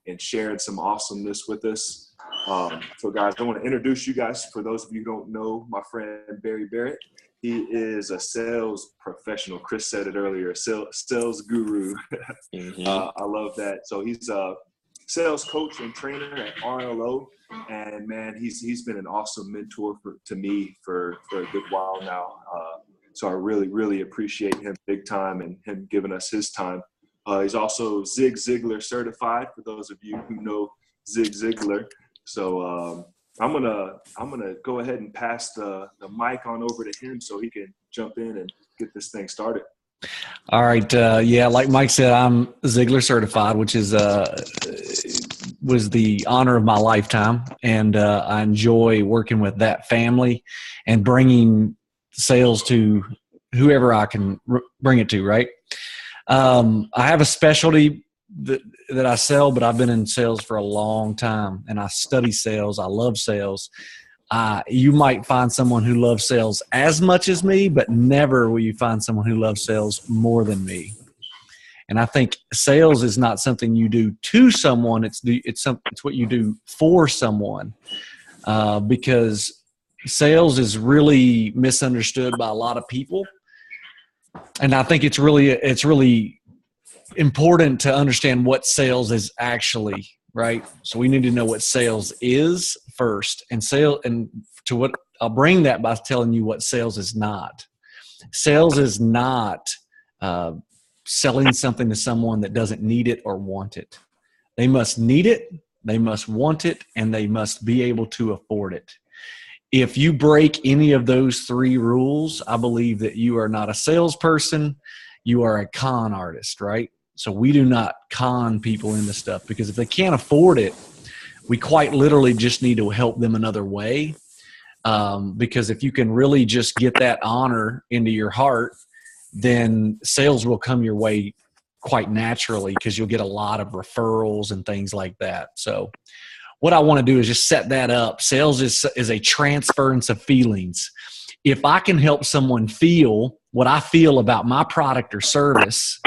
and sharing some awesomeness with us. So guys, I want to introduce you guys. For those of you who don't know, my friend Barry Barrett, he is a sales professional. Chris said it earlier, sales guru. I love that. So he's a sales coach and trainer at RLO. And man, he's been an awesome mentor to me for a good while now. So I really, really appreciate him big time and him giving us his time. He's also Zig Ziglar certified, for those of you who know Zig Ziglar. So I'm gonna go ahead and pass the mic on over to him so he can jump in and get this thing started. All right. Yeah, like Mike said, I'm Ziglar certified, which is was the honor of my lifetime, and I enjoy working with that family and bringing sales to whoever I can bring it to. Right. I have a specialty that I sell, but I've been in sales for a long time, and I study sales. I love sales. You might find someone who loves sales as much as me, but never will you find someone who loves sales more than me. And I think sales is not something you do to someone. It's what you do for someone, because sales is really misunderstood by a lot of people. And I think it's really important to understand what sales is actually, right? So we need to know what sales is first, and I'll bring that by telling you what sales is not. Sales is not selling something to someone that doesn't need it or want it. They must need it, they must want it, and they must be able to afford it. If you break any of those three rules, I believe that you are not a salesperson, you are a con artist, right? So we do not con people into stuff, because if they can't afford it, we quite literally just need to help them another way. Because if you can really just get that honor into your heart, then sales will come your way quite naturally, because you'll get a lot of referrals and things like that. So what I want to do is just set that up. Sales is a transference of feelings. If I can help someone feel what I feel about my product or service,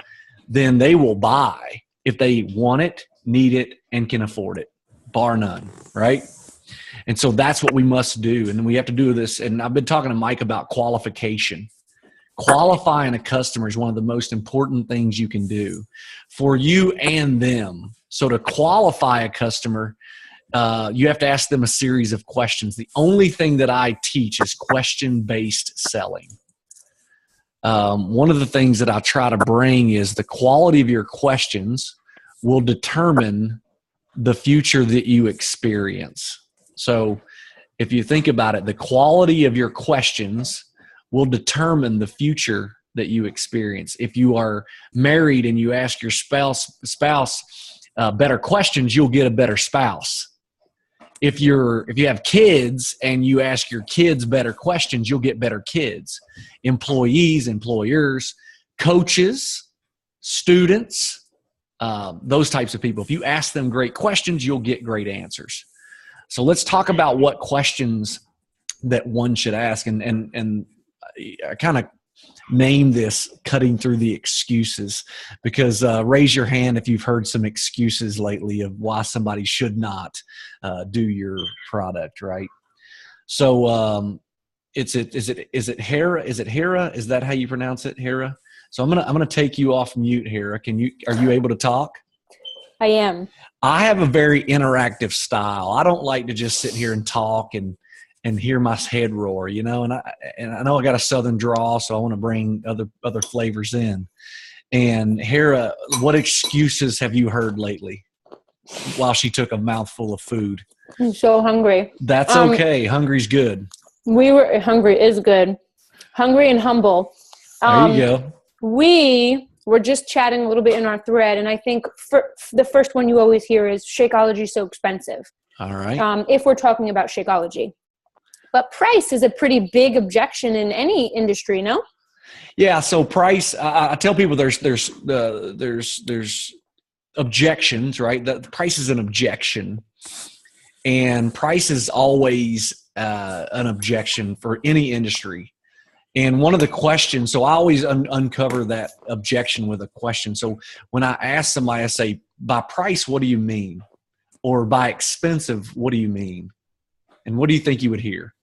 then they will buy if they want it, need it, and can afford it, bar none, right? And so that's what we must do. And we have to do this. And I've been talking to Mike about qualification. Qualifying a customer is one of the most important things you can do for you and them. So to qualify a customer, you have to ask them a series of questions. The only thing that I teach is question-based selling. One of the things that I try to bring is the quality of your questions will determine the future that you experience. So if you think about it, the quality of your questions will determine the future that you experience. If you are married and you ask your spouse better questions, you'll get a better spouse. If you have kids and you ask your kids better questions, you'll get better kids. Employees, employers, coaches, students, those types of people. If you ask them great questions, you'll get great answers. So let's talk about what questions that one should ask. And I kind of name this cutting through the excuses, because raise your hand if you've heard some excuses lately of why somebody should not do your product, right? So is it Hera? Is it Hera? Is that how you pronounce it, Hera? So I'm gonna take you off mute, Hera. Are you able to talk? I am. I have a very interactive style. I don't like to just sit here and talk and hear my head roar, and I know I got a Southern drawl, so I want to bring other flavors in. And Hera, what excuses have you heard lately while she took a mouthful of food? I'm so hungry. That's okay. Hungry's good. Hungry is good. Hungry and humble. There you go. We were just chatting a little bit in our thread, and I think the first one you always hear is Shakeology is so expensive. All right. If we're talking about Shakeology. But price is a pretty big objection in any industry, no? Yeah. So price, I tell people there's objections, right? The price is an objection, and price is always an objection for any industry. And one of the questions, so I always uncover that objection with a question. So when I ask somebody, I say, by price, what do you mean? Or by expensive, what do you mean? And what do you think you would hear?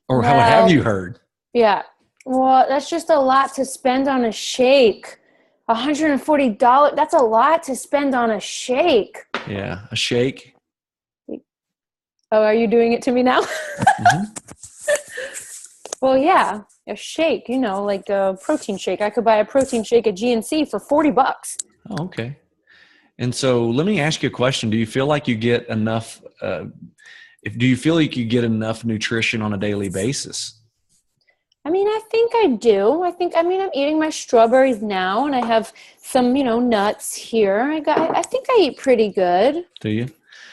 Or what have you heard? Yeah. Well, that's just a lot to spend on a shake. $140. That's a lot to spend on a shake. Yeah, a shake. Oh, are you doing it to me now? Mm-hmm. Well, yeah, a shake, like a protein shake. I could buy a protein shake at GNC for $40. Oh, okay. And so let me ask you a question. Do you feel like you get enough, do you feel like you get enough nutrition on a daily basis? I mean, I think I do. I'm eating my strawberries now, and I have some, nuts here. I think I eat pretty good. Do you?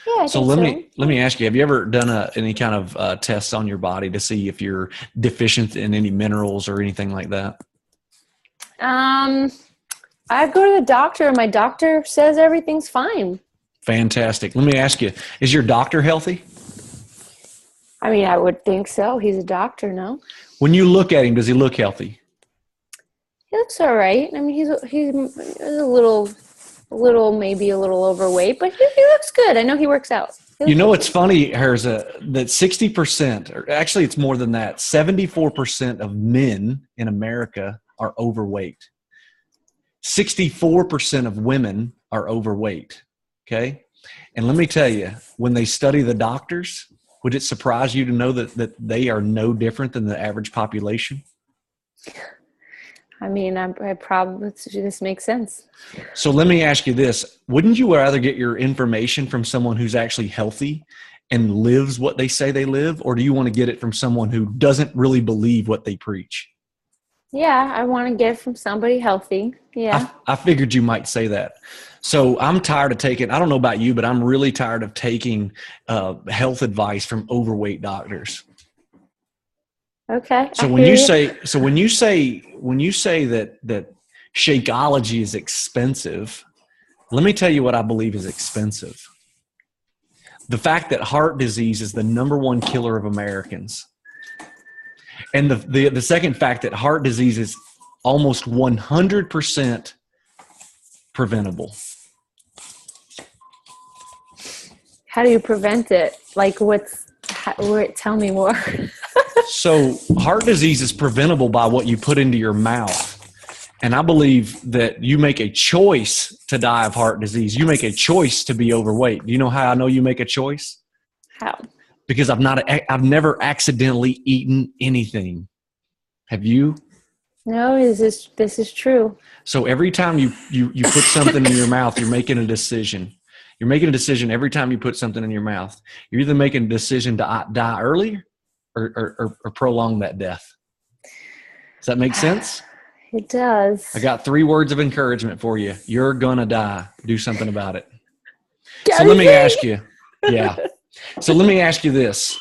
Yeah, I so think let me ask you, have you ever done any kind of tests on your body to see if you're deficient in any minerals or anything like that? I go to the doctor, and my doctor says everything's fine. Fantastic. Let me ask you, is your doctor healthy? I mean, I would think so. He's a doctor, no? When you look at him, does he look healthy? He looks all right. I mean, he's a little, maybe a little overweight, but he looks good. I know he works out. It's funny, Herza, that 60%, or actually it's more than that, 74% of men in America are overweight. 64% of women are overweight, okay? And let me tell you, when they study the doctors, would it surprise you to know that they are no different than the average population? I mean, I probably, this makes sense. So let me ask you this. Wouldn't you rather get your information from someone who's actually healthy and lives what they say they live? Or do you want to get it from someone who doesn't really believe what they preach? Yeah, I want to get it from somebody healthy. Yeah. I figured you might say that. So I'm tired of taking, I don't know about you, but I'm really tired of taking health advice from overweight doctors. Okay. So when you say that Shakeology is expensive, let me tell you what I believe is expensive. The fact that heart disease is the number one killer of Americans. And the second fact that heart disease is almost 100% preventable. How do you prevent it? Like tell me more. So heart disease is preventable by what you put into your mouth. And I believe that you make a choice to die of heart disease. You make a choice to be overweight. Do you know how I know you make a choice? How? Because I've never accidentally eaten anything. Have you? No, this is true. So every time you put something in your mouth, you're making a decision. You're making a decision every time you put something in your mouth. You're either making a decision to die early or prolong that death. Does that make sense? It does. I got 3 words of encouragement for you. You're gonna die. Do something about it. Gary So let me ask you. Yeah. So let me ask you this.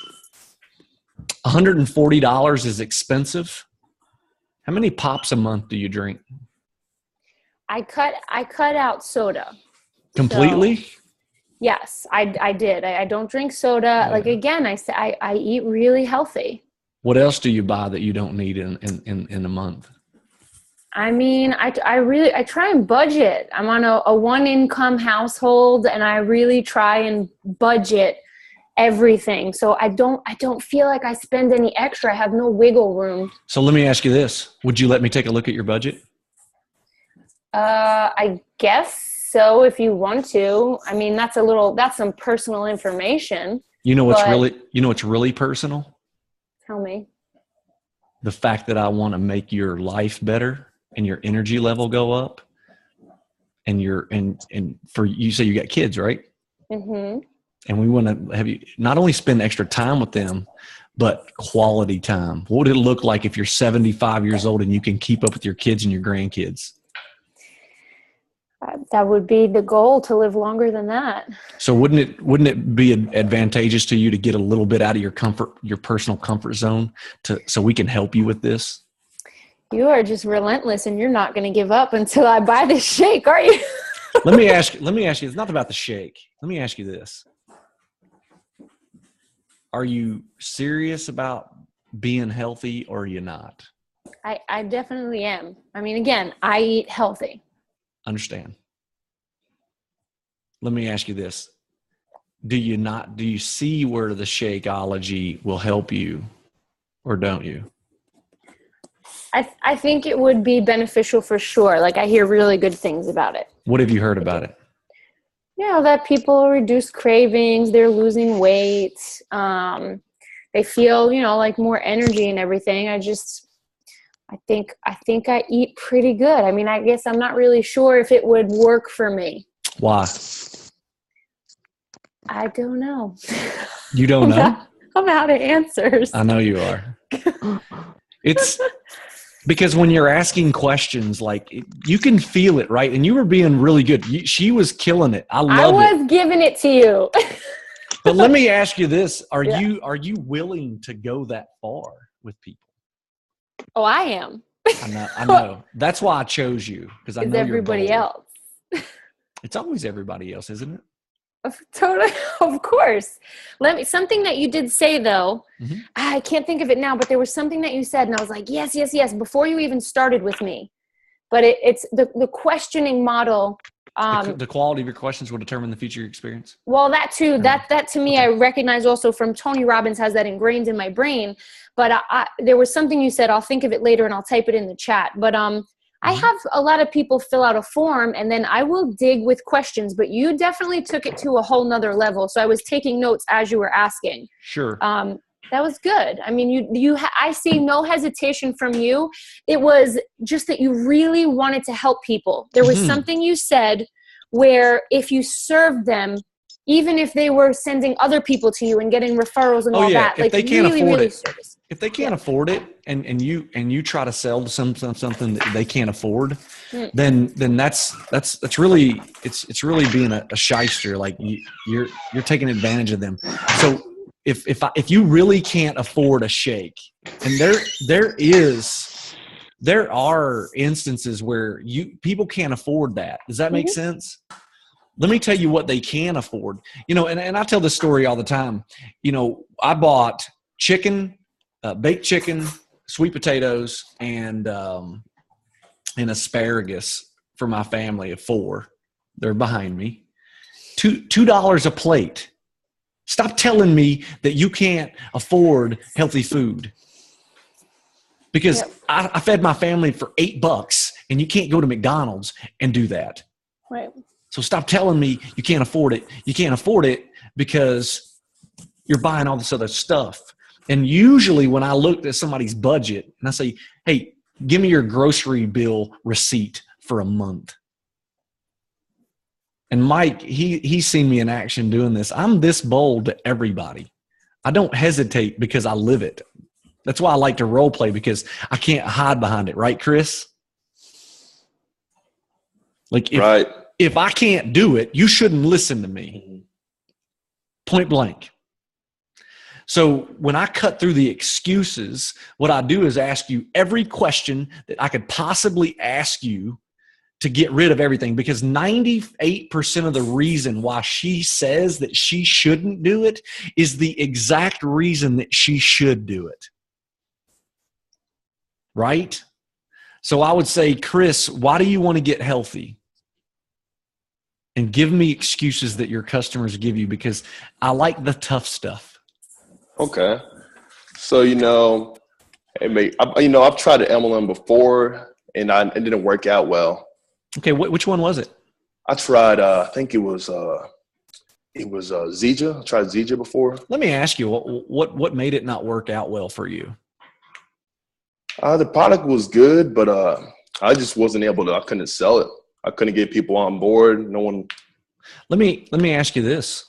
$140 is expensive. How many pops a month do you drink? I cut out soda. Completely? So, yes, I did. I don't drink soda. Yeah. Like again, I eat really healthy. What else do you buy that you don't need in a month? I mean, I try and budget. I'm on a one income household, and I really try and budget everything. So I don't feel like I spend any extra. I have no wiggle room. So let me ask you this. Would you let me take a look at your budget? I guess so, if you want to. I mean, that's some personal information. You know what's really personal? Tell me. The fact that I want to make your life better and your energy level go up, and for you say you got kids, right? Mm-hmm. And we want to have you not only spend extra time with them, but quality time. What would it look like if you're 75 years old and you can keep up with your kids and your grandkids? That would be the goal, to live longer than that. So wouldn't it be advantageous to you to get a little bit out of your personal comfort zone so we can help you with this? You are just relentless, and you're not going to give up until I buy this shake, are you? Let me ask you, it's not about the shake. Let me ask you this. Are you serious about being healthy, or are you not? I definitely am. I mean, again, I eat healthy. Understand. Let me ask you this. do you see where the Shakeology will help you, or don't you? I think it would be beneficial for sure. Like, I hear really good things about it. What have you heard about it? That people reduce cravings, they're losing weight, they feel, like more energy and everything. I think I eat pretty good. I mean, I guess I'm not really sure if it would work for me. Why? I don't know. You don't know? I'm out of answers. I know you are. It's because when you're asking questions, like, you can feel it, right? And you were being really good. She was killing it. I was giving it to you. But let me ask you this. Are you willing to go that far with people? Oh, I am. I know. That's why I chose you, because I know everybody you're else. It's always everybody else, isn't it? Totally, of course. Something that you did say though, I can't think of it now, but there was something that you said, and I was like, yes, before you even started with me. But it's the questioning model. The quality of your questions will determine the future experience. Well, that too. That to me, I recognize also from Tony Robbins, has that ingrained in my brain. But there was something you said. I'll think of it later, and I'll type it in the chat. But I have a lot of people fill out a form, and then I will dig with questions, but you definitely took it to a whole nother level. So I was taking notes as you were asking. Sure. That was good. I mean, I see no hesitation from you. It was just that you really wanted to help people. There was something you said where if you served them, even if they were sending other people to you and getting referrals and all that, if they can't afford it. service. If they can't afford it, and you try to sell something that they can't afford, then that's really it's really being a shyster. Like, you're taking advantage of them. So if you really can't afford a shake, and there are instances where people can't afford that. Does that make sense? Let me tell you what they can afford. And I tell this story all the time. I bought chicken. Baked chicken, sweet potatoes, and asparagus for my family of 4. They're behind me. $2 a plate. Stop telling me that you can't afford healthy food. Because I fed my family for $8, and you can't go to McDonald's and do that. Right. So stop telling me you can't afford it. You can't afford it because you're buying all this other stuff. And usually when I looked at somebody's budget and I say, hey, give me your grocery bill receipt for a month. And Mike, he's seen me in action doing this. I'm this bold to everybody. I don't hesitate because I live it. That's why I like to role play, because I can't hide behind it. Right, Chris? Like, if I can't do it, you shouldn't listen to me. Point blank. So when I cut through the excuses, what I do is ask you every question that I could possibly ask you to get rid of everything, because 98% of the reason why she says that she shouldn't do it is the exact reason that she should do it. Right? So I would say, Chris, why do you want to get healthy? And give me excuses that your customers give you, because I like the tough stuff. Okay. So, I've tried the MLM before, and it didn't work out well. Okay. Which one was it? I tried, I think it was Zija. I tried Zija before. Let me ask you, what made it not work out well for you? The product was good, but I just wasn't I couldn't sell it. I couldn't get people on board. No one. Let me ask you this.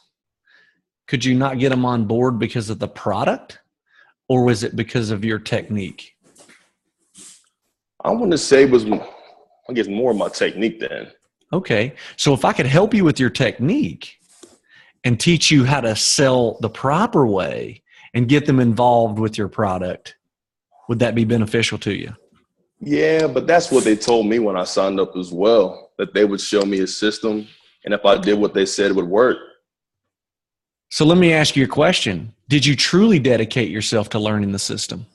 Could you not get them on board because of the product, or was it because of your technique? I want to say it was, I guess, more of my technique then. Okay. So if I could help you with your technique and teach you how to sell the proper way and get them involved with your product, would that be beneficial to you? Yeah, but that's what they told me when I signed up as well, that they would show me a system, and if I did what they said, it would work. So let me ask you a question. Did you truly dedicate yourself to learning the system?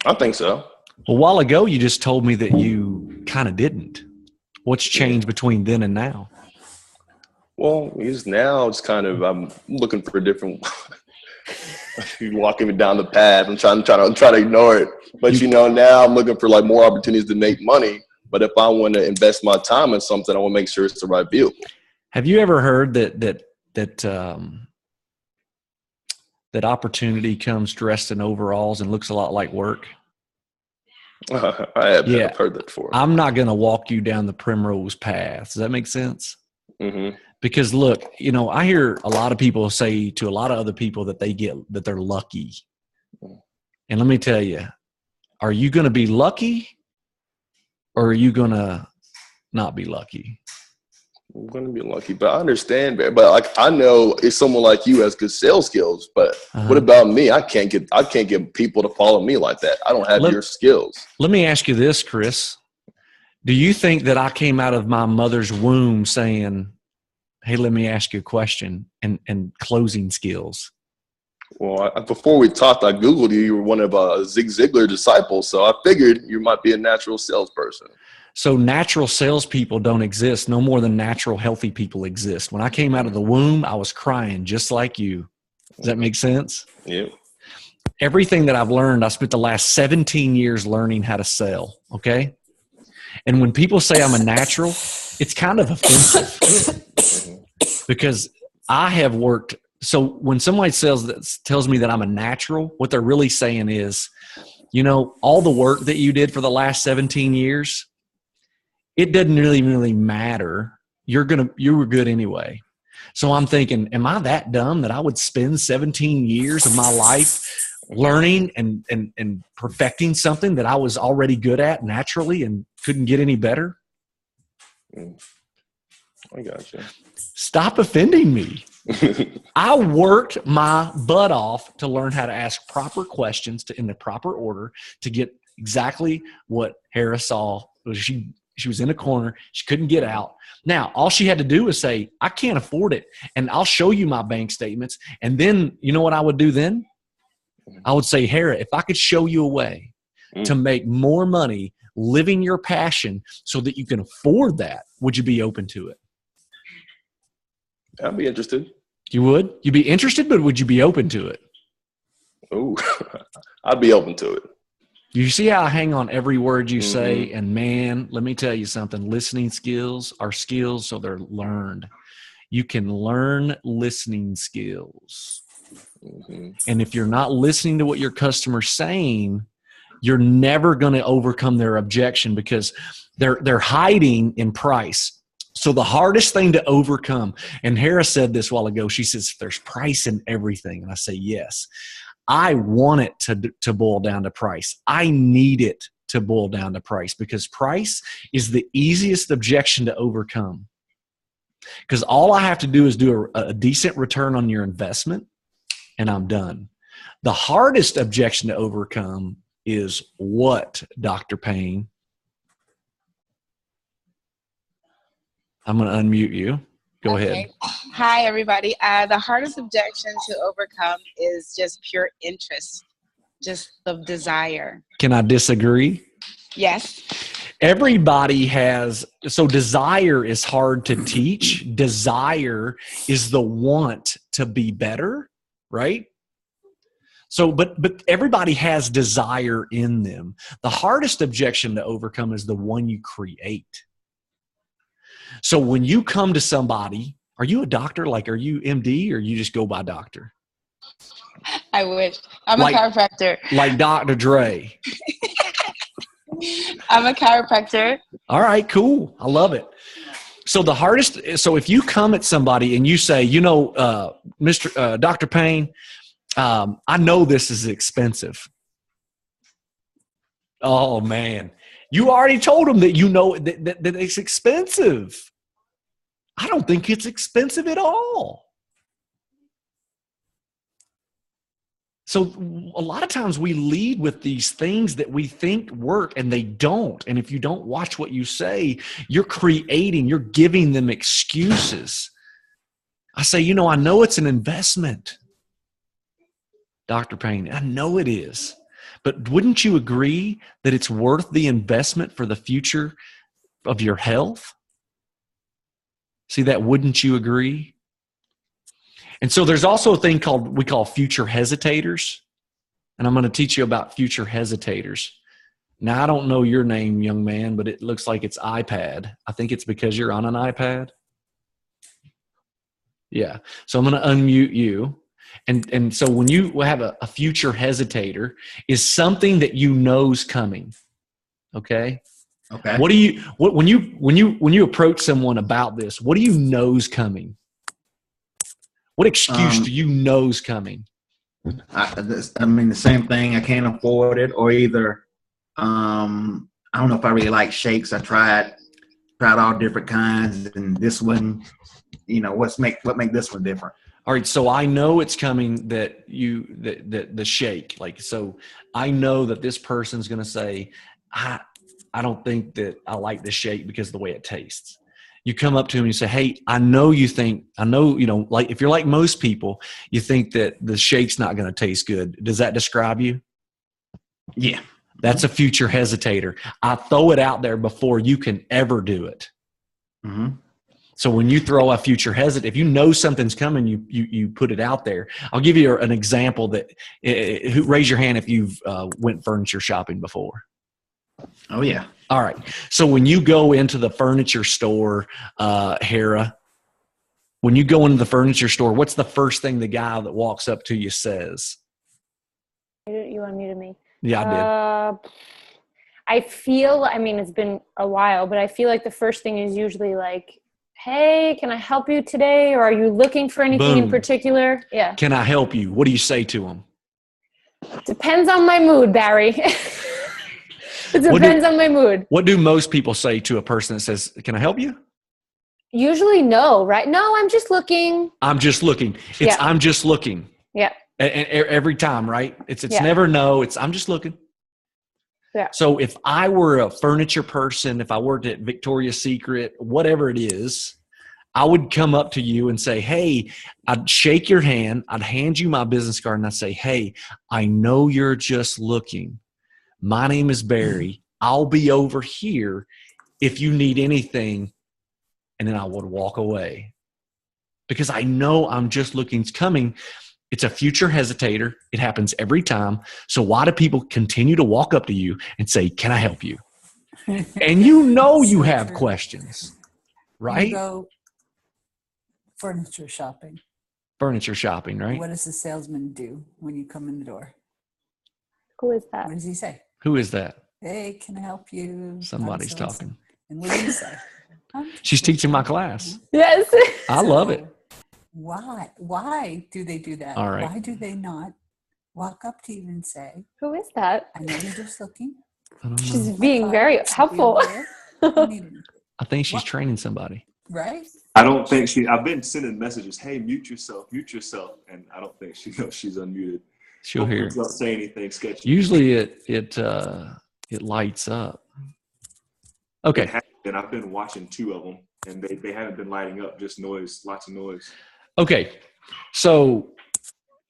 I think so. A while ago, you just told me that you kind of didn't. What's changed between then and now? Well, because now it's kind of, I'm looking for a different. You're walking me down the path. I'm trying to ignore it. But now I'm looking for like more opportunities to make money. But if I want to invest my time in something, I want to make sure it's the right vehicle. Have you ever heard that opportunity comes dressed in overalls and looks a lot like work? I have. Yeah. I've heard that before. I'm not going to walk you down the primrose path. Does that make sense? Mm-hmm. Because look, I hear a lot of people say to a lot of other people that they're lucky. And let me tell you, are you going to be lucky or are you going to not be lucky? I'm going to be lucky, but I understand, but like, I know if someone like you has good sales skills, but what about me? I can't get people to follow me like that. I don't have your skills. Let me ask you this, Chris. Do you think that I came out of my mother's womb saying, hey, let me ask you a question and closing skills? Well, before we talked, I Googled you. You were one of Zig Ziglar's disciples, so I figured you might be a natural salesperson. So natural salespeople don't exist no more than natural healthy people exist. When I came out of the womb, I was crying just like you. Does that make sense? Yeah. Everything that I've learned, I spent the last 17 years learning how to sell, okay? And when people say I'm a natural, it's kind of offensive because I have worked. So when somebody tells me that I'm a natural, what they're really saying is, all the work that you did for the last 17 years, it doesn't really matter. You were good anyway. So I'm thinking, am I that dumb that I would spend 17 years of my life learning and perfecting something that I was already good at naturally and couldn't get any better? I got you. Stop offending me. I worked my butt off to learn how to ask proper questions in the proper order to get exactly what Hera saw. She was in a corner. She couldn't get out. Now, all she had to do was say, I can't afford it. And I'll show you my bank statements. And then, you know what I would do then? I would say, Hera, if I could show you a way to make more money living your passion so that you can afford that, would you be open to it? I'd be interested. You would? You'd be interested, but would you be open to it? Oh, I'd be open to it. You see how I hang on every word you say? And man, let me tell you something. Listening skills are skills, so they're learned. You can learn listening skills. And if you're not listening to what your customer's saying, you're never going to overcome their objection because they're hiding in price. So the hardest thing to overcome, and Hera said this a while ago, she says, there's price in everything. And I say, yes. I want it to boil down to price. I need it to boil down to price because price is the easiest objection to overcome. Because all I have to do is do a decent return on your investment, and I'm done. The hardest objection to overcome is what, Dr. Payne? I'm going to unmute you. Go ahead. Hi, everybody. The hardest objection to overcome is just pure interest, just the desire. Can I disagree? Yes. Everybody has, so desire is hard to teach. Desire is the want to be better, right? So, but everybody has desire in them. The hardest objection to overcome is the one you create. So when you come to somebody, are you a doctor? Like, are you MD or you just go by doctor? I wish. I'm a chiropractor. Like Dr. Dre. I'm a chiropractor. All right, cool. I love it. So the hardest, so if you come at somebody and you say, Dr. Payne, I know this is expensive. Oh man. You already told them that that it's expensive. I don't think it's expensive at all. So a lot of times we lead with these things that we think work and they don't. And if you don't watch what you say, you're giving them excuses. I say, I know it's an investment. Dr. Payne, I know it is. But wouldn't you agree that it's worth the investment for the future of your health? See that? Wouldn't you agree? And so there's also a thing we call future hesitators. And I'm going to teach you about future hesitators. Now, I don't know your name, young man, but it looks like it's iPad. I think it's because you're on an iPad. Yeah. So I'm going to unmute you. And so when you have a future hesitator, is something that you know's coming. Okay. Okay. What do you when you approach someone about this? What do you know's coming? What excuse do you know's coming? I mean, the same thing. I can't afford it, or either I don't know if I really like shakes. I tried all different kinds, and this one, what make this one different? All right, so I know it's coming that the shake. Like, so I know that this person's going to say, I don't think that I like the shake because of the way it tastes. You come up to him and you say, hey, I know, like if you're like most people, you think that the shake's not going to taste good. Does that describe you? Yeah. That's a future hesitator. I throw it out there before you can ever do it. Mm-hmm. So when you throw a future hesitant, if you know something's coming, you put it out there. I'll give you an example that raise your hand if you've went furniture shopping before. Oh, yeah. All right. So when you go into the furniture store, Hera, when you go into the furniture store, what's the first thing the guy that walks up to you says? You unmuted me. Yeah, I did. It's been a while, but I feel like the first thing is usually like, hey, can I help you today? Or are you looking for anything in particular? Yeah. Can I help you? What do you say to him? Depends on my mood, Barry. It depends on my mood. What do most people say to a person that says, can I help you? Usually no, right? No, I'm just looking. I'm just looking. I'm just looking. Yeah. And every time, right? It's never no. It's I'm just looking. Yeah. So if I were a furniture person, if I worked at Victoria's Secret, whatever it is, I would come up to you and say, hey, I'd shake your hand. I'd hand you my business card and I'd say, hey, I know you're just looking. My name is Barry. I'll be over here if you need anything. And then I would walk away because I know I'm just looking's coming. It's a future hesitator. It happens every time. So why do people continue to walk up to you and say, can I help you? And you have questions, right? You go furniture shopping. Furniture shopping, right? What does the salesman do when you come in the door? Who is that? What does he say? Who is that? Hey, can I help you? Somebody's talking. And what do you say? She's teaching my class. Yes. I love it. Why do they do that? All right. Why do they not walk up to you and say, Who is that? I know you're just looking. I don't know. She's being very helpful. I think she's training somebody. Right? I don't think I've been sending messages, hey, mute yourself. And I don't think she knows she's unmuted. She'll hear. Don't say anything sketchy. Usually it lights up. Okay. And I've been watching 2 of them, and they haven't been lighting up, just noise, lots of noise. Okay. So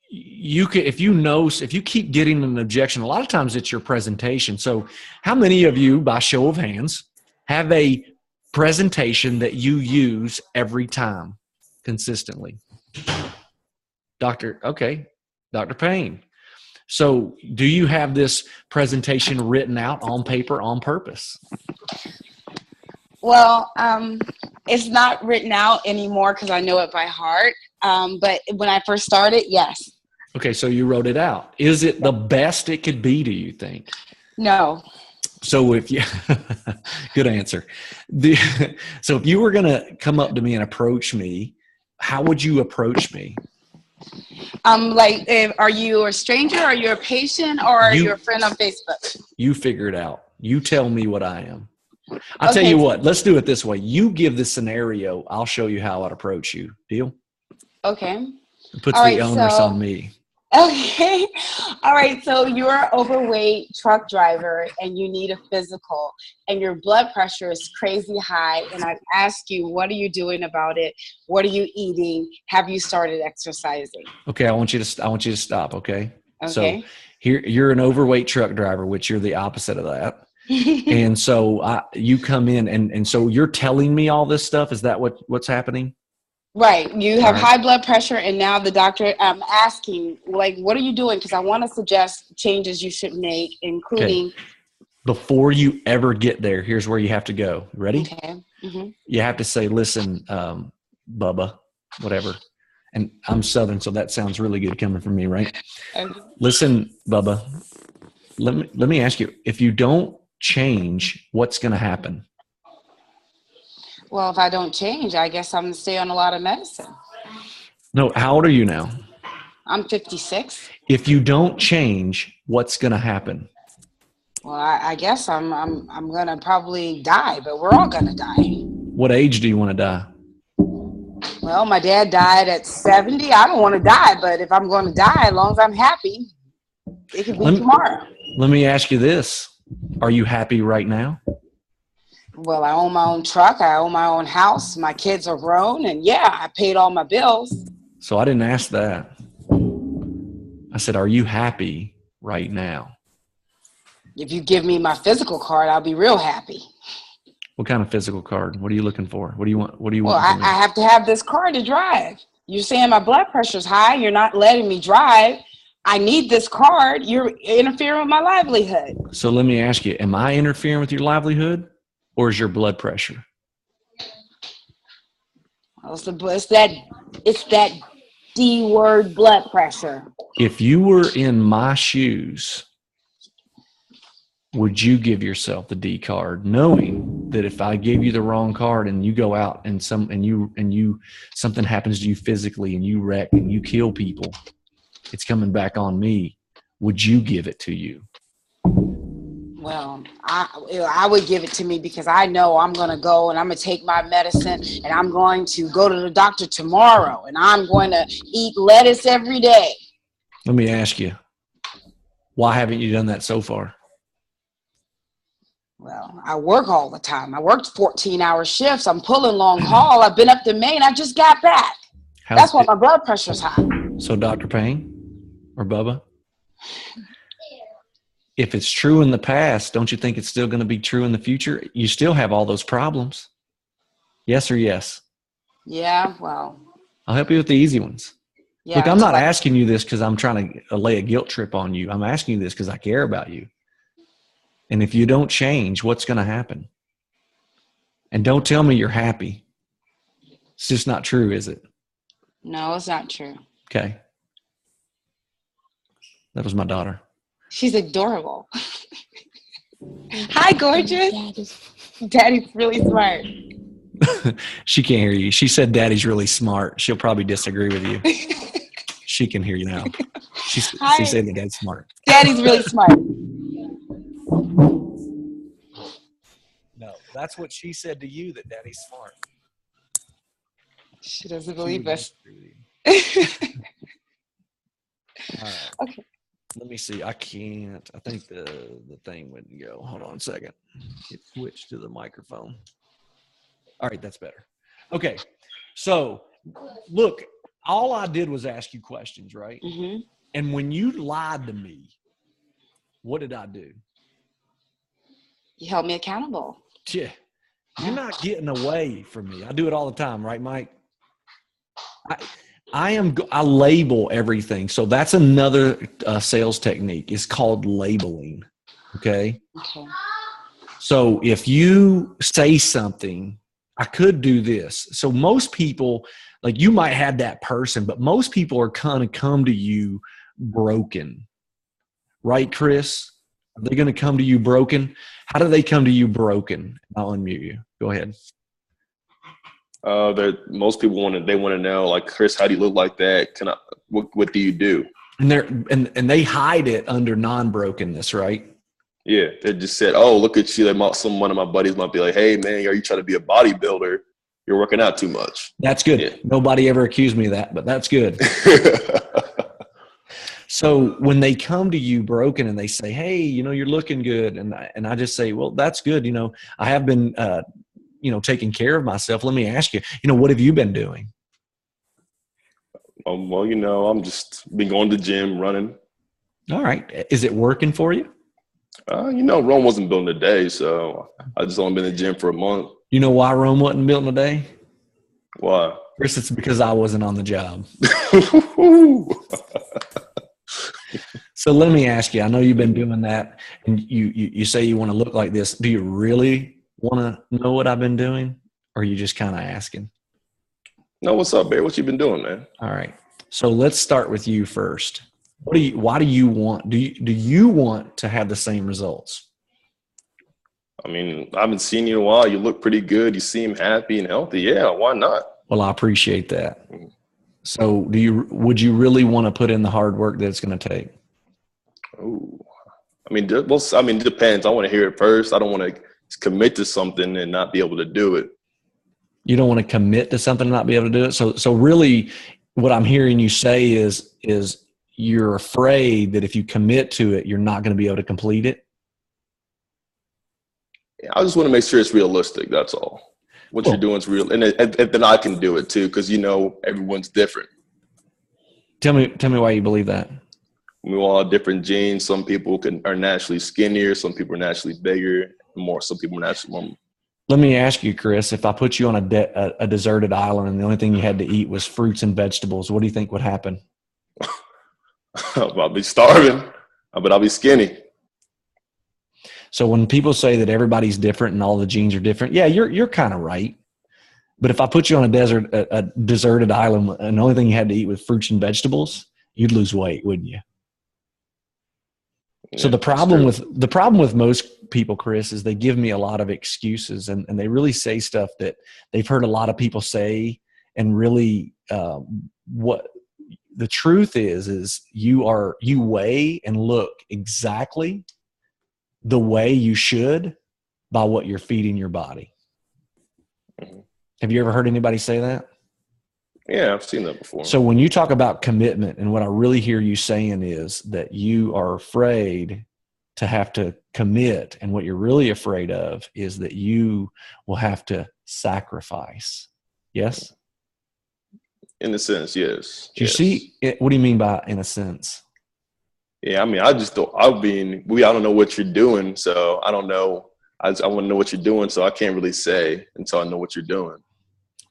if you keep getting an objection, a lot of times it's your presentation. So how many of you, by show of hands, have a presentation that you use every time consistently? Dr. Payne. So do you have this presentation written out on paper on purpose? Well, it's not written out anymore because I know it by heart. But when I first started, yes. Okay, so you wrote it out. Is it the best it could be, do you think? No. So good answer. So if you were going to come up to me and approach me, how would you approach me? Are you a stranger? Are you a patient? Or are you a friend on Facebook? You figure it out. You tell me what I am. I'll tell you what, let's do it this way. You give the scenario. I'll show you how I'd approach you. Deal? Okay. It puts the onus on me. Okay. All right. So you're an overweight truck driver and you need a physical and your blood pressure is crazy high. And I've asked you, what are you doing about it? What are you eating? Have you started exercising? Okay. I want you to stop. Okay. Okay. So here you're an overweight truck driver, which you're the opposite of that. And so you come in and so you're telling me all this stuff. Is that what's happening? Right. You have Right. high blood pressure, and now the doctor, I'm asking, like, what are you doing? Because I want to suggest changes you should make, including. Okay. Before you ever get there, here's where you have to go. Ready? Okay. Mm-hmm. You have to say, listen, Bubba, whatever. And I'm Southern, so that sounds really good coming from me, right? Okay. Listen, Bubba, let me ask you, if you don't change, what's going to happen? Well, if I don't change, I guess I'm going to stay on a lot of medicine. No, how old are you now? I'm 56. If you don't change, what's going to happen? Well, I guess I'm going to probably die, but we're all going to die. What age do you want to die? Well, my dad died at 70. I don't want to die, but if I'm going to die, as long as I'm happy, it could be tomorrow. Let me ask you this. Are you happy right now? Well, I own my own truck. I own my own house. My kids are grown. And yeah, I paid all my bills. So I didn't ask that. I said, are you happy right now? If you give me my physical card, I'll be real happy. What kind of physical card? What are you looking for? What do you want? Well, I have to have this car to drive. You're saying my blood pressure's high. You're not letting me drive. I need this card. You're interfering with my livelihood. So let me ask you, am I interfering with your livelihood or is your blood pressure? Well, it's that D word, blood pressure. If you were in my shoes, would you give yourself the D card, knowing that if I gave you the wrong card and you go out and something happens to you physically and you wreck and you kill people, it's coming back on me. Would you give it to you? Well, I would give it to me because I know I'm going to go and I'm going to take my medicine and I'm going to go to the doctor tomorrow and I'm going to eat lettuce every day. Let me ask you, why haven't you done that so far? Well, I work all the time. I worked 14-hour shifts. I'm pulling long haul. I've been up to Maine. I just got back. That's why my blood pressure's high. So Dr. Payne or Bubba, if it's true in the past, don't you think it's still going to be true in the future? You still have all those problems. Yes or yes? Yeah, well. I'll help you with the easy ones. Yeah, look, I'm not asking you this because I'm trying to lay a guilt trip on you. I'm asking you this because I care about you. And if you don't change, what's going to happen? And don't tell me you're happy. It's just not true, is it? No, it's not true. Okay. That was my daughter. She's adorable. Hi, gorgeous. Daddy's really smart. She can't hear you. She said daddy's really smart. She'll probably disagree with you. She can hear you now. She said that dad's smart. Daddy's really smart. No, that's what she said to you, that daddy's smart. She doesn't believe us. All right. Okay. Let me see. I can't. I think the thing wouldn't go. Hold on a second. It switched to the microphone. All right, that's better. Okay. So, look, all I did was ask you questions, right? Mm-hmm. And when you lied to me, what did I do? You held me accountable. Yeah. You're not getting away from me. I do it all the time, right, Mike? I label everything. So that's another sales technique. It's called labeling. Okay. Okay. So if you say something, I could do this. So most people, like you might have that person, but most people are kind of come to you broken. Right, Chris? Are they going to come to you broken? How do they come to you broken? I'll unmute you. Go ahead. Most people want to know, like, Chris, how do you look like that? What do you do? And they hide it under non-brokenness, right? Yeah, they just said, "Oh, look at you." One of my buddies might be like, "Hey, man, are you trying to be a bodybuilder? You're working out too much." That's good. Yeah. Nobody ever accused me of that, but that's good. So when they come to you broken and they say, "Hey, you're looking good," and I just say, "Well, that's good. I have been, taking care of myself. Let me ask you, what have you been doing?" Well, I'm just been going to the gym, running. All right. Is it working for you? Rome wasn't built in a day, so I just only been in the gym for a month. You know why Rome wasn't built in a day? Why? Chris, it's because I wasn't on the job. So let me ask you, I know you've been doing that, and you say you want to look like this. Do you really want to know what I've been doing, or are you just kind of asking? No, what's up, Barry? What you been doing, man? All right. So let's start with you first. Why do you want to have the same results? I mean, I haven't seen you in a while. You look pretty good. You seem happy and healthy. Yeah, why not? Well, I appreciate that. So would you really want to put in the hard work that it's going to take? Oh, I mean, it depends. I want to hear it first. I don't want to commit to something and not be able to do it. You don't want to commit to something and not be able to do it. So really what I'm hearing you say is you're afraid that if you commit to it, you're not going to be able to complete it. I just want to make sure it's realistic. That's all. What you're doing is real. And then I can do it too. Cause everyone's different. Tell me why you believe that. We all have different genes. Some people are naturally skinnier. Some people are naturally bigger. Some people are naturally more. Let me ask you, Chris, if I put you on a deserted island and the only thing you had to eat was fruits and vegetables, what do you think would happen? I'll be starving, but I'll be skinny. So when people say that everybody's different and all the genes are different, yeah, you're kind of right. But if I put you on a deserted island and the only thing you had to eat was fruits and vegetables, you'd lose weight, wouldn't you? So the problem with most people, Chris, is they give me a lot of excuses and they really say stuff that they've heard a lot of people say. And really, what the truth is you weigh and look exactly the way you should by what you're feeding your body. Mm-hmm. Have you ever heard anybody say that? Yeah, I've seen that before. So when you talk about commitment, and what I really hear you saying is that you are afraid to have to commit, and what you're really afraid of is that you will have to sacrifice. Yes? In a sense, yes. Do you see it? What do you mean by in a sense? Yeah, I mean, I don't know what you're doing, so I don't know. I want to know what you're doing, so I can't really say until I know what you're doing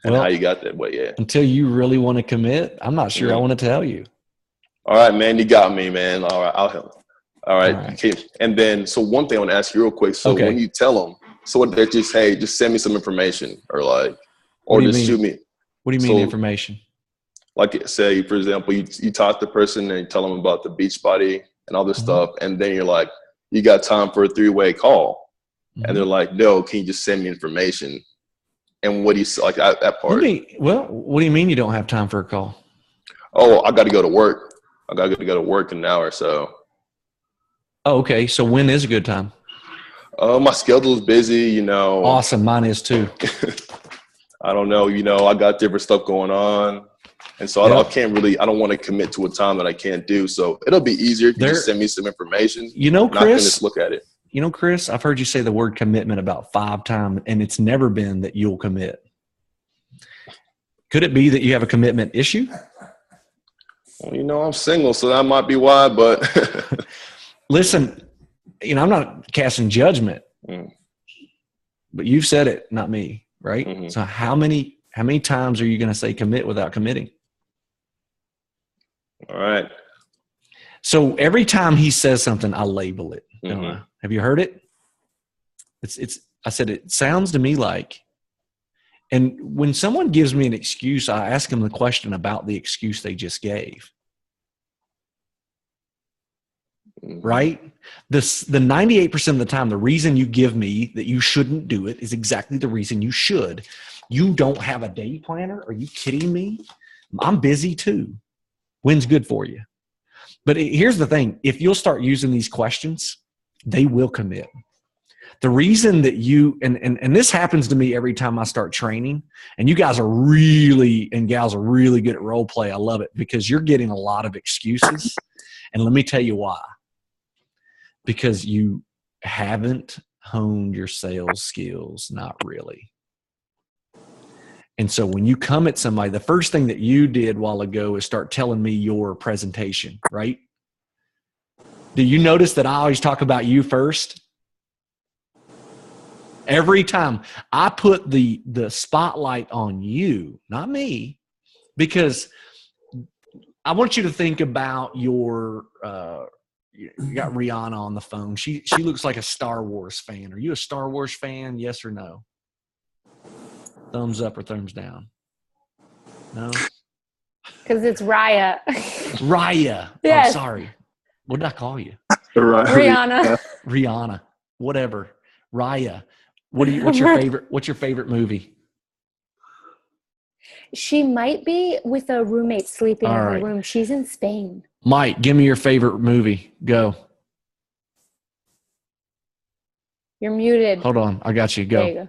and how you got that way. Yeah. Until you really want to commit, I'm not sure I want to tell you. All right, man, you got me, man. All right, I'll help. All right. Okay. And then, so one thing I want to ask you real quick. So when you tell them, so what they're just, hey, just send me some information, or just shoot me. What do you mean information? Like, say, for example, you talk to the person and you tell them about the Beachbody and all this stuff, and then you're like, you got time for a 3-way call, and they're like, no, can you just send me information? And what do you like that part? What do you mean you don't have time for a call? Oh, I got to go to work. I got to go to work in an hour or so. Oh, okay. So when is a good time? My schedule is busy, Awesome. Mine is too. I don't know. I got different stuff going on. And so I don't want to commit to a time that I can't do. So it'll be easier if you just send me some information. Chris, I can just look at it. Chris, I've heard you say the word commitment about 5 times, and it's never been that you'll commit. Could it be that you have a commitment issue? Well, I'm single, so that might be why, but listen, I'm not casting judgment, but you've said it, not me, right? Mm-hmm. So how many times are you going to say commit without committing? All right. So every time he says something, I label it. Don't I? Have you heard it? I said, it sounds to me like, and when someone gives me an excuse, I ask them the question about the excuse they just gave. Right? The 98% of the time, the reason you give me that you shouldn't do it is exactly the reason you should. You don't have a day planner? Are you kidding me? I'm busy too. When's good for you? But here's the thing. If you'll start using these questions, they will commit. The reason that and this happens to me every time I start training, and you guys are really, and gals are really good at role play. I love it because you're getting a lot of excuses. And let me tell you why. Because you haven't honed your sales skills, not really. And so when you come at somebody, the first thing that you did a while ago is start telling me your presentation, right? Do you notice that I always talk about you first? Every time I put the spotlight on you, not me, because I want you to think about your you got Rihanna on the phone. She looks like a Star Wars fan. Are you a Star Wars fan? Yes or no? Thumbs up or thumbs down? No? Because it's Raya. Raya. Yes. Oh, sorry. What did I call you? Rihanna. Rihanna. Whatever. Raya. What's your favorite movie? She might be with a roommate sleeping All in right. her room. She's in Spain. Mike, give me your favorite movie. Go. You're muted. Hold on. I got you. There you Go.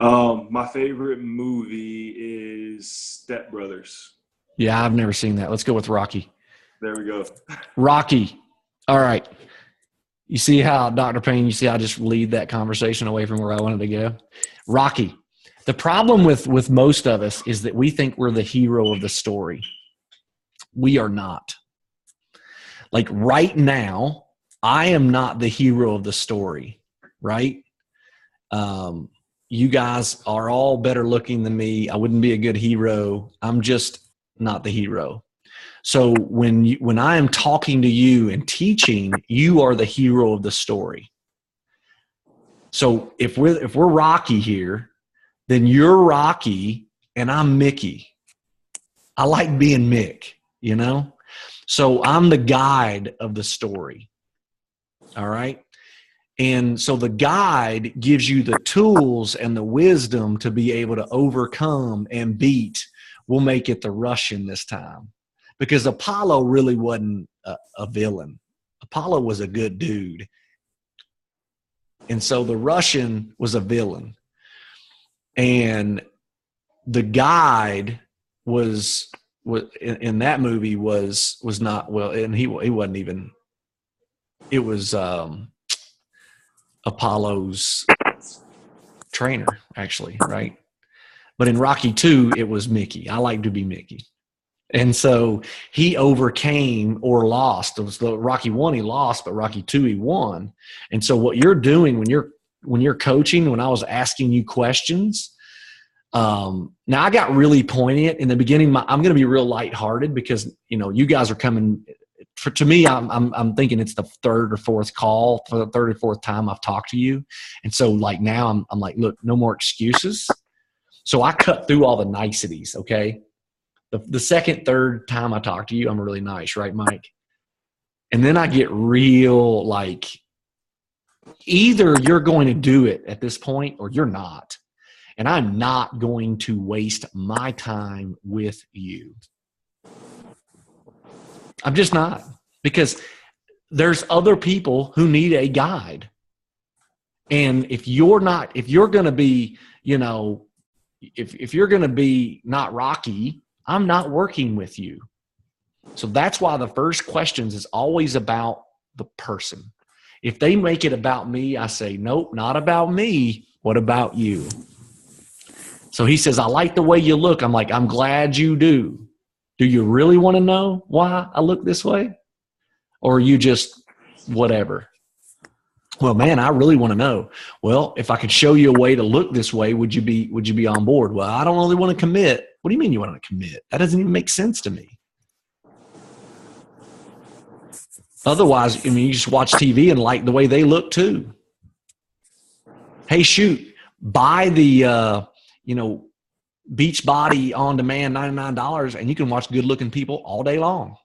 go. My favorite movie is Step Brothers. Yeah, I've never seen that. Let's go with Rocky. There we go. Rocky. All right. You see how, Dr. Payne, you see how I just lead that conversation away from where I wanted to go? Rocky. The problem with most of us is that we think we're the hero of the story. We are not. Like right now, I am not the hero of the story, right? You guys are all better looking than me. I wouldn't be a good hero. I'm just not the hero. So when I am talking to you and teaching, you are the hero of the story. So if we're Rocky here, then you're Rocky and I'm Mickey. I like being Mick, you know? So I'm the guide of the story. All right? And so the guide gives you the tools and the wisdom to be able to overcome and beat. We'll make it the Russian this time. Because Apollo really wasn't a villain. Apollo was a good dude. And so the Russian was a villain. And the guide was in that movie was not, well, and he wasn't even, it was Apollo's trainer, actually, right? But in Rocky 2, it was Mickey. I like to be Mickey. And so he overcame or lost. It was the Rocky 1 he lost, but Rocky 2 he won. And so what you're doing when you're coaching, when I was asking you questions, now I got really poignant in the beginning. I'm going to be real lighthearted because you guys are coming. To me, I'm thinking it's the third or fourth call for the third or fourth time I've talked to you, and so like now I'm like, look, no more excuses. So I cut through all the niceties. Okay. The second, third time I talk to you, I'm really nice, right, Mike? And then I get real like, either you're going to do it at this point or you're not. And I'm not going to waste my time with you. I'm just not. Because there's other people who need a guide. And if you're going to be, if you're going to be not Rocky, I'm not working with you. So that's why the first questions is always about the person. If they make it about me, I say, nope, not about me. What about you? So he says, I like the way you look. I'm like, I'm glad you do. Do you really want to know why I look this way? Or are you just whatever? Well, man, I really want to know. Well, if I could show you a way to look this way, would you be on board? Well, I don't really want to commit. What do you mean you want to commit? That doesn't even make sense to me. Otherwise, you just watch TV and like the way they look too. Hey, shoot, buy the, Beachbody on demand, $99, and you can watch good looking people all day long.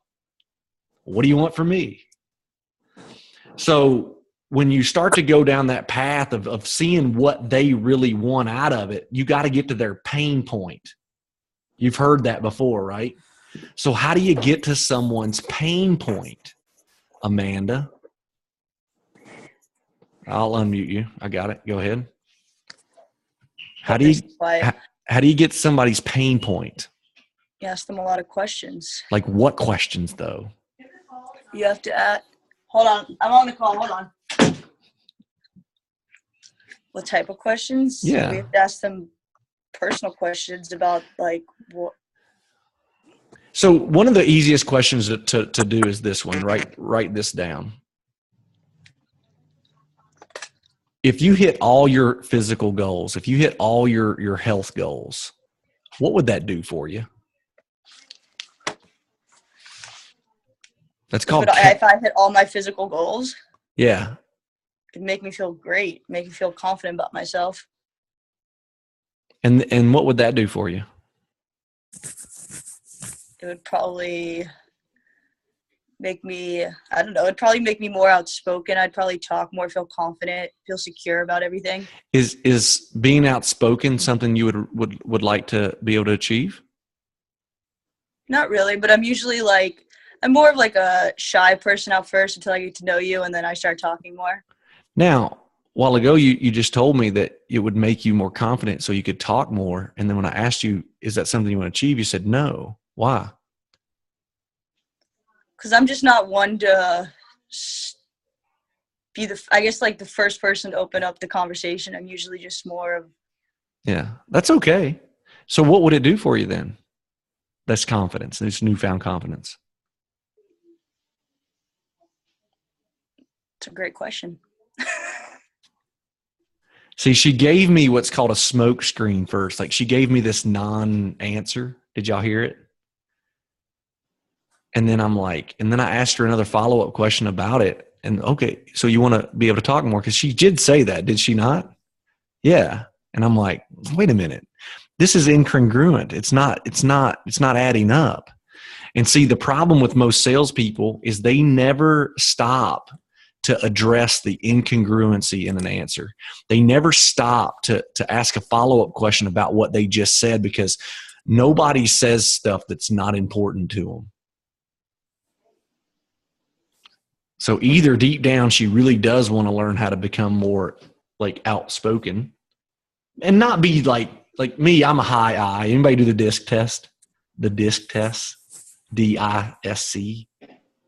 What do you want from me? So when you start to go down that path of seeing what they really want out of it, you got to get to their pain point. You've heard that before, right? So how do you get to someone's pain point, Amanda? I'll unmute you. I got it. Go ahead. How do you get somebody's pain point? You ask them a lot of questions. Like what questions, though? You have to ask. Hold on. I'm on the call. Hold on. What type of questions? Yeah. We have to ask them personal questions about like what. So one of the easiest questions to do is this one. Write this down. If you hit all your physical goals, if you hit all your health goals, what would that do for you? That's called. If I hit all my physical goals, yeah. it'd make me feel great, make me feel confident about myself. And what would that do for you? It would probably make me, I don't know, it'd probably make me more outspoken. I'd probably talk more, feel confident, feel secure about everything. Is being outspoken something you would like to be able to achieve? Not really, but I'm usually I'm more of like a shy person at first until I get to know you, and then I start talking more. Now, a while ago, you just told me that it would make you more confident so you could talk more. And then when I asked you, is that something you want to achieve? You said no. Why? Because I'm just not one to be the first person to open up the conversation. I'm usually just more of. Yeah, that's okay. So what would it do for you then? That's confidence, this newfound confidence. It's a great question. See, she gave me what's called a smoke screen first. Like she gave me this non-answer. Did y'all hear it? And then and then I asked her another follow-up question about it. And okay, so you want to be able to talk more? Because she did say that, did she not? Yeah. And I'm like, wait a minute. This is incongruent. It's not adding up. And see, the problem with most salespeople is they never stop to address the incongruency in an answer. They never stop to ask a follow-up question about what they just said, because nobody says stuff that's not important to them. So either deep down, she really does want to learn how to become more like outspoken and not be like me. I'm a high I. Anybody do the DISC test? The DISC test, DISC.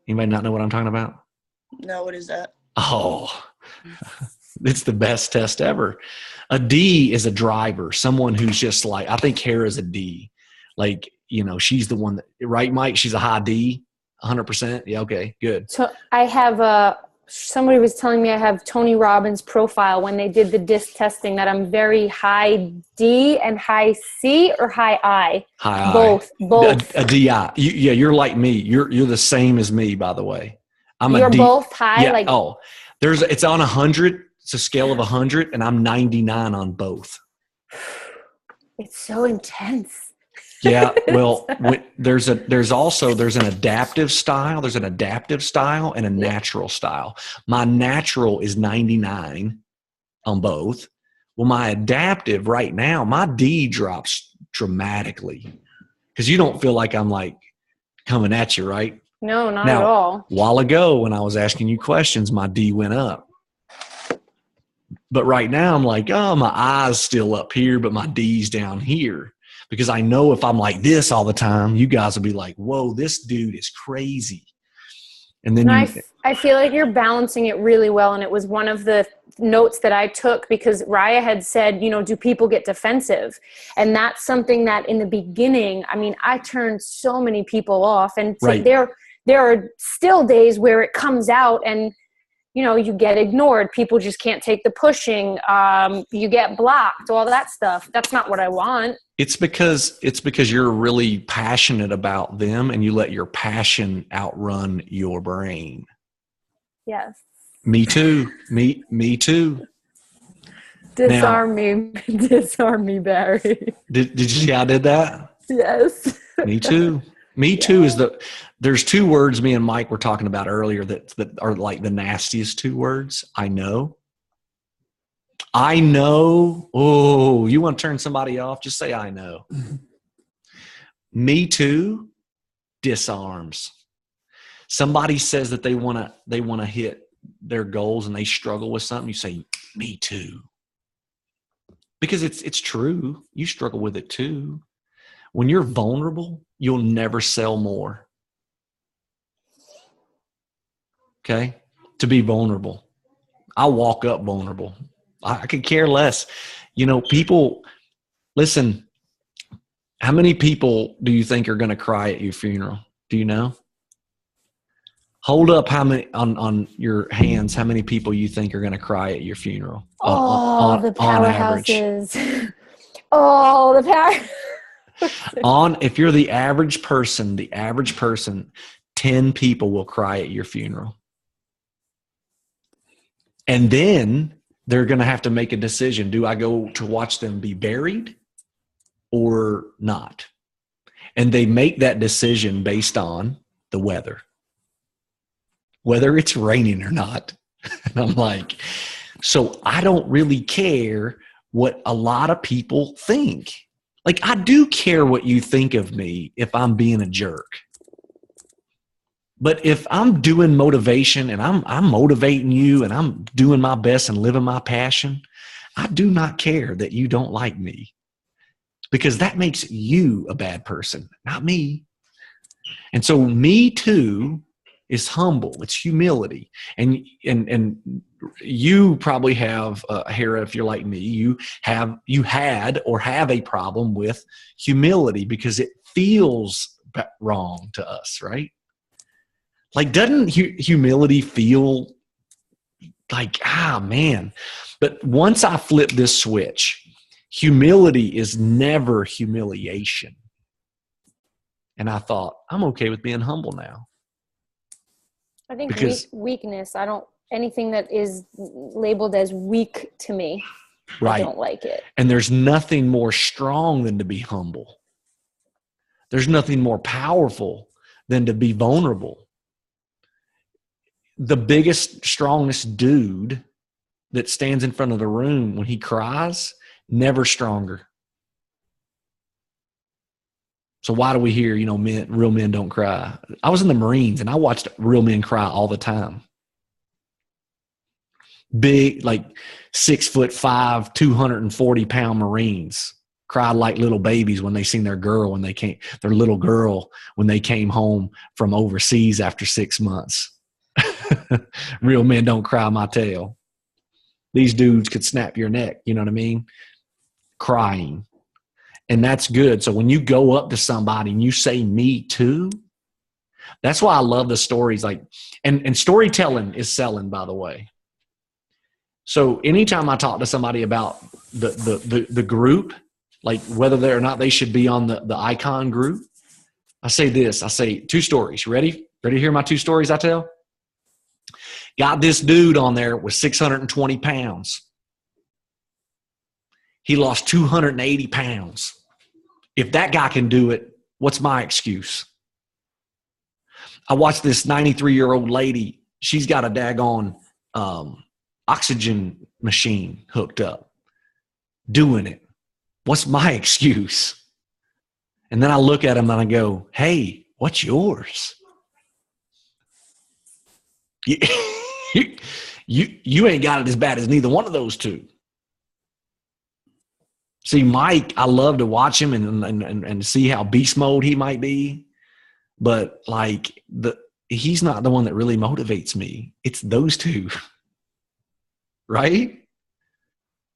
Anybody not know what I'm talking about? No, what is that? Oh, it's the best test ever. A D is a driver, someone who's just like, I think Kara's a D. Like, she's the one that, right, Mike? She's a high D, 100%. Yeah, okay, good. So I have somebody was telling me I have Tony Robbins' profile when they did the DISC testing, that I'm very high D and high C or high I. High I. Both. A DI. You're like me. You're the same as me, by the way. You're both high? Yeah. It's on 100. It's a scale of 100, and I'm 99 on both. It's so intense. Yeah. Well, there's an adaptive style. There's an adaptive style and a natural style. My natural is 99 on both. Well, my adaptive right now, my D drops dramatically because you don't feel like I'm like coming at you, right? No, not at all. A while ago when I was asking you questions, my D went up. But right now I'm like, oh, my I's still up here, but my D's down here. Because I know if I'm like this all the time, you guys will be like, whoa, this dude is crazy. And then I feel like you're balancing it really well. And it was one of the notes that I took because Raya had said, do people get defensive? And that's something that in the beginning, I turned so many people off. And right. there are still days where it comes out and, you get ignored. People just can't take the pushing. You get blocked, all that stuff. That's not what I want. It's because you're really passionate about them and you let your passion outrun your brain. Yes. Me too. Me too. Disarm me, Barry. Did you see I did that? Yes. Me too. Me too is there's two words me and Mike were talking about earlier that are like the nastiest two words. I know. Oh, you want to turn somebody off? Just say I know. Me too disarms. Somebody says that they want to hit their goals and they struggle with something. You say, me too. Because it's true. You struggle with it too. When you're vulnerable, you'll never sell more. Okay? To be vulnerable. I walk up vulnerable. I could care less. People, listen, How many people do you think are going to cry at your funeral? Do you know? Hold up how many on your hands, how many people you think are going to cry at your funeral? The on average. powerhouses. Oh, the power. If you're the average person, 10 people will cry at your funeral. And then they're going to have to make a decision. Do I go to watch them be buried or not? And they make that decision based on the weather, whether it's raining or not. And I'm like, so I don't really care what a lot of people think. Like, I do care what you think of me if I'm being a jerk. But if I'm doing motivation and I'm motivating you and I'm doing my best and living my passion, I do not care that you don't like me, because that makes you a bad person, not me. And so me too is humble. It's humility. And you probably have, Hera, if you're like me, you had or have a problem with humility because it feels wrong to us, right? Like, doesn't humility feel like, man? But once I flip this switch, humility is never humiliation. And I thought, I'm okay with being humble now. I think weakness, anything that is labeled as weak to me, right. I don't like it. And there's nothing more strong than to be humble. There's nothing more powerful than to be vulnerable. The biggest, strongest dude that stands in front of the room when he cries, never stronger. So why do we hear, real men don't cry? I was in the Marines and I watched real men cry all the time. Big, like 6'5", 240-pound Marines cried like little babies when they seen their little girl when they came home from overseas after 6 months. Real men don't cry my tail. These dudes could snap your neck, you know what I mean? Crying. And that's good. So when you go up to somebody and you say, me too, that's why I love the stories. Like, and storytelling is selling, by the way. So anytime I talk to somebody about the group, like whether they or not they should be on the icon group, I say this. I say 2 stories. Ready? Ready to hear my 2 stories I tell? Got this dude on there with 620 pounds. He lost 280 pounds. If that guy can do it, what's my excuse? I watched this 93-year-old lady. She's got a daggone oxygen machine hooked up, doing it. What's my excuse? And then I look at him and I go, hey, what's yours? You ain't got it as bad as neither one of those two. See, Mike, I love to watch him and see how beast mode he might be. But like he's not the one that really motivates me. It's those two. Right?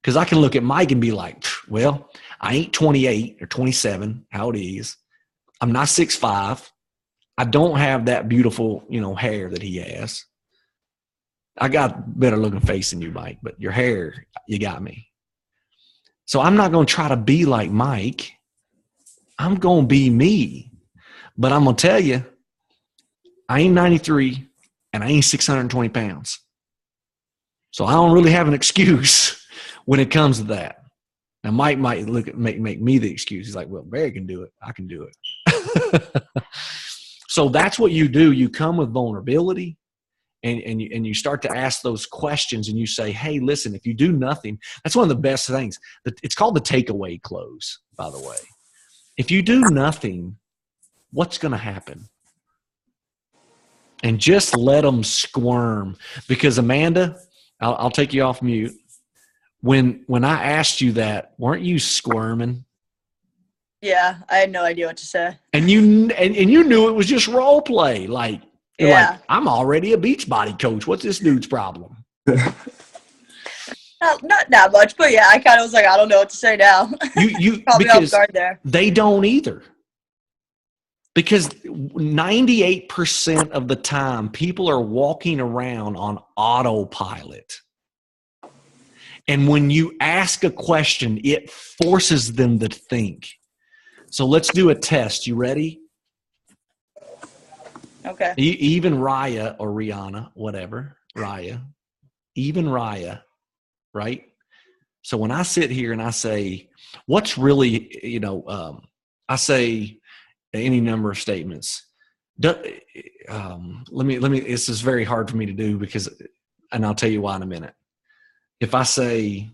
Because I can look at Mike and be like, well, I ain't 28 or 27, how it is. I'm not 6'5". I don't have that beautiful, hair that he has. I got better looking face than you, Mike, but your hair, you got me. So I'm not going to try to be like Mike. I'm going to be me. But I'm going to tell you, I ain't 93 and I ain't 620 pounds. So I don't really have an excuse when it comes to that. Now, Mike might make me the excuse. He's like, well, Barry can do it. I can do it. So that's what you do. You come with vulnerability. And you start to ask those questions and you say, hey, listen, if you do nothing, that's one of the best things. It's called the takeaway close, by the way. If you do nothing, what's going to happen? And just let them squirm. Because Amanda, I'll take you off mute. When I asked you that, weren't you squirming? Yeah, I had no idea what to say. And you knew it was just role play. Like, yeah. Like, I'm already a Beachbody coach. What's this dude's problem? Not that much, but yeah, I kind of was like, I don't know what to say now. You Probably off because guard there. they don't either. Because 98% of the time, people are walking around on autopilot. And when you ask a question, it forces them to think. So let's do a test. You ready? Okay. Even Raya or Rihanna, whatever, Raya, even Raya, right? So when I sit here and I say, what's really, I say any number of statements. Let me, this is very hard for me to do and I'll tell you why in a minute. If I say,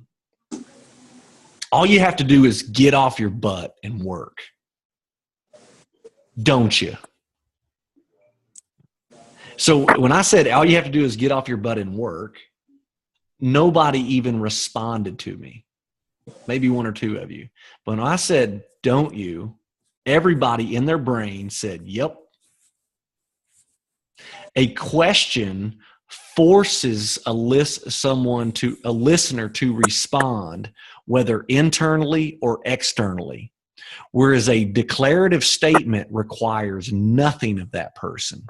all you have to do is get off your butt and work, don't you? So when I said all you have to do is get off your butt and work, nobody even responded to me. Maybe one or two of you. But when I said, don't you, everybody in their brain said, yep. A question forces a listener to respond, whether internally or externally, whereas a declarative statement requires nothing of that person.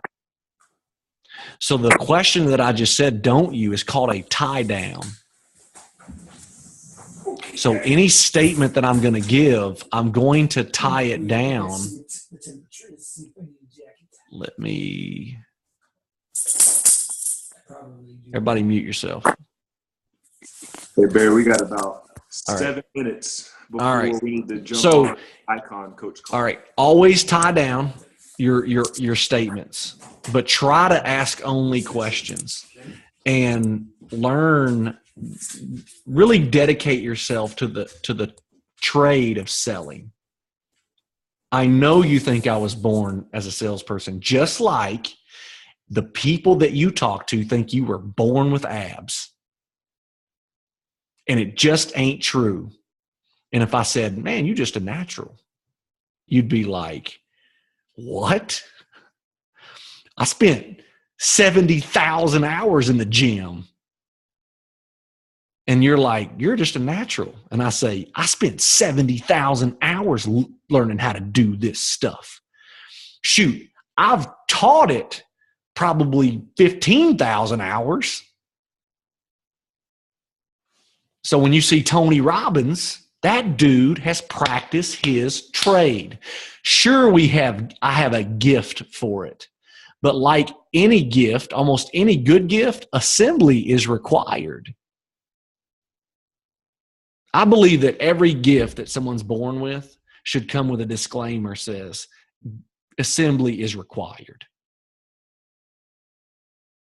So the question that I just said, don't you, is called a tie down. So any statement that I'm going to give, I'm going to tie it down. Everybody mute yourself. Hey, Barry, we got about 7 minutes before we need to jump on Icon Coach Call. All right. Always tie down your statements, but try to ask only questions and learn. Really dedicate yourself to the trade of selling. I know you think I was born as a salesperson, just like the people that you talk to think you were born with abs. And it just ain't true. And if I said, man, you're just a natural, you'd be like, what? I spent 70,000 hours in the gym. And you're like, you're just a natural. And I say, I spent 70,000 hours learning how to do this stuff. Shoot, I've taught it probably 15,000 hours. So when you see Tony Robbins, that dude has practiced his trade. Sure, I have a gift for it. But like any gift, almost any good gift, assembly is required. I believe that every gift that someone's born with should come with a disclaimer says, assembly is required.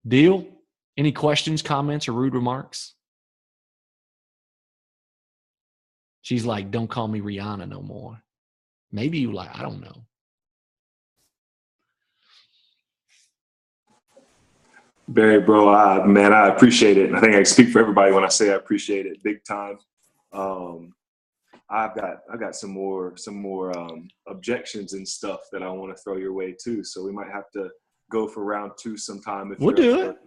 Deal? Any questions, comments, or rude remarks? She's like, don't call me Rihanna no more. Maybe you like, I don't know. Barry, bro, I appreciate it. And I think I speak for everybody when I say I appreciate it big time. I've got some more objections and stuff that I want to throw your way too. So we might have to go for round 2 sometime. We'll do it.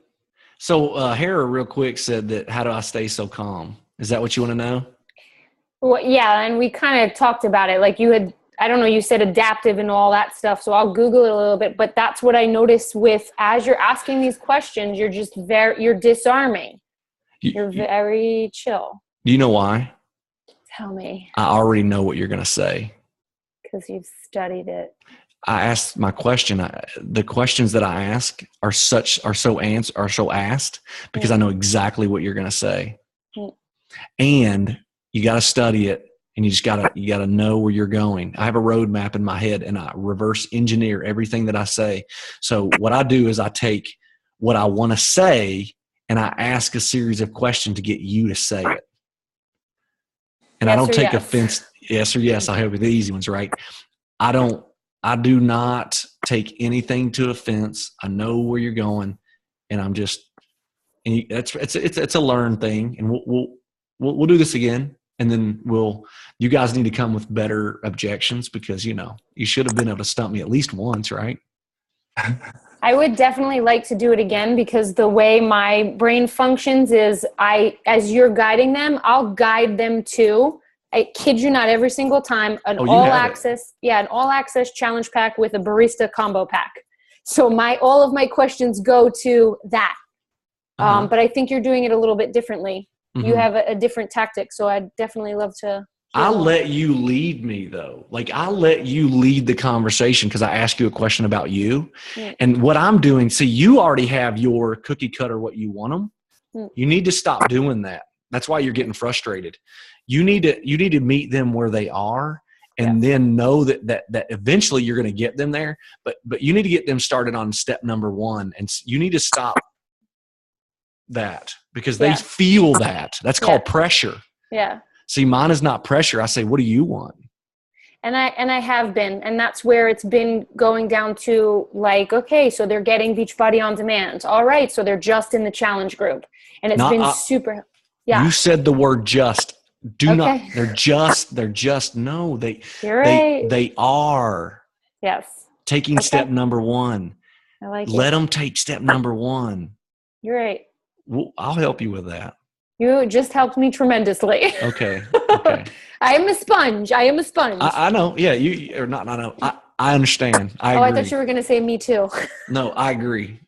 So Hera real quick said that, how do I stay so calm? Is that what you want to know? Well, yeah, and we kind of talked about it. Like you had, I don't know, you said adaptive and all that stuff. So I'll Google it a little bit. But that's what I noticed with, as you're asking these questions, you're just you're disarming. You're very chill. Do you know why? Tell me. I already know what you're going to say. Because you've studied it. I asked my question. The questions that I ask are so asked because I know exactly what you're going to say. And you got to study it, and you got to know where you're going. I have a roadmap in my head, and I reverse engineer everything that I say. So what I do is I take what I want to say, and I ask a series of questions to get you to say it. And yes, I don't take yes. offense. Yes or yes. I hope the easy ones, right? I do not take anything to offense. I know where you're going, and I'm just, and it's a learned thing, and we'll do this again, and then you guys need to come with better objections because you should have been able to stump me at least once, right? I would definitely like to do it again because the way my brain functions is as you're guiding them, I'll guide them to, I kid you not, every single time, an all access challenge pack with a barista combo pack. So all of my questions go to that. But I think you're doing it a little bit differently. Mm-hmm. You have a different tactic. So I'd definitely love to. I'll let you lead me though. Like I'll let you lead the conversation because I ask you a question about you and what I'm doing. See, you already have your cookie cutter, what you want them. You need to stop doing that. That's why you're getting frustrated. You need to meet them where they are and then know that eventually you're going to get them there. But you need to get them started on step number 1 and you need to stop that because they feel that. That's called pressure. Yeah. See, mine is not pressure. I say, what do you want? And I have been, and that's where it's been going down to like, okay, so they're getting Beachbody on demand. All right. So they're just in the challenge group and it's been super. Yeah. You said the word just. Do not, they're just, no, they are. Yes. Taking step number 1. I like it. Let them take step number 1. You're right. Well, I'll help you with that. You just helped me tremendously. Okay. I am a sponge. I know. Yeah, you or not. I know. I understand. I agree. I thought you were going to say me too. No, I agree.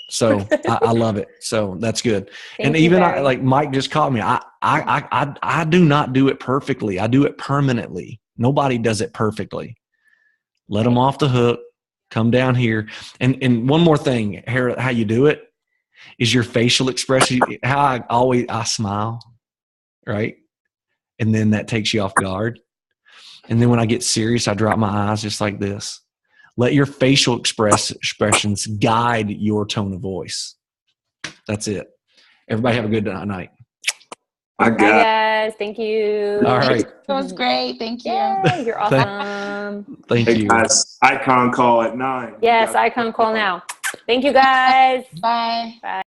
So I love it. So that's good. Thank and you, even Barry. like Mike just caught me. I do not do it perfectly. I do it permanently. Nobody does it perfectly. Let them off the hook. Come down here. And one more thing, how you do it is your facial expression. How I smile, right? And then that takes you off guard. And then when I get serious, I drop my eyes just like this. Let your facial expressions guide your tone of voice. That's it. Everybody have a good night. Bye, guys. Thank you. All right. That was great. Thank you. Yeah, you're awesome. Thank you. Guys, icon call at 9. Yes, icon call now. Thank you, guys. Bye. Bye.